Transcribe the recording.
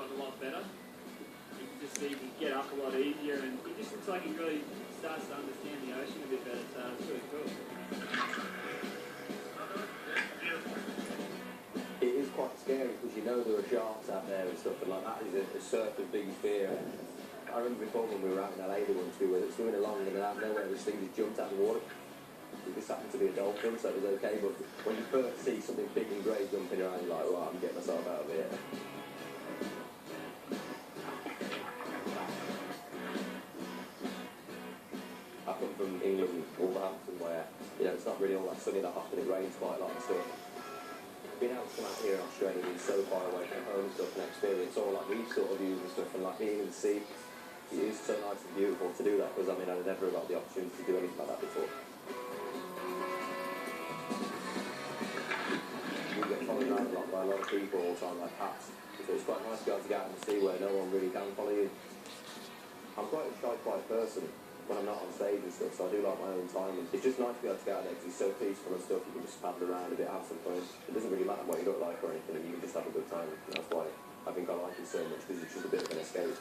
got a lot better. You can just see he can get up a lot easier, and he just looks like he really starts to understand the ocean a bit better, so it's really cool. It is quite scary because you know there are sharks out there and stuff, and like that is a surfer's biggest fear. I remember before when we were out in LA the once we were swimming along and out of nowhere this thing just jumped out of the water. It just happened to be a dolphin, so it was okay, but when you first see something big and grey jumping around, you're like, well, I'm getting myself out of here. I come from England, Wolverhampton, where, you know, it's not really all that sunny that often, it rains quite a lot and stuff. Being able to come out here in Australia and so far away from home and stuff and experience all like these sort of views and stuff, and like being in the sea, it is so nice and beautiful to do that, because I mean I never got the opportunity to do anything like that before. You get followed around a lot by a lot of people all the time, like cats, so it's quite nice to be able to get out in the sea where no one really can follow you. I'm quite a shy, quiet person when I'm not on stage and stuff, so I do like my own time, and it's just nice to be able to get out there because it's so peaceful and stuff. You can just paddle around a bit, have some fun. It doesn't really matter what you look like or anything, and you can just have a good time. And that's why I think I like it so much, because it's just a bit of an escape.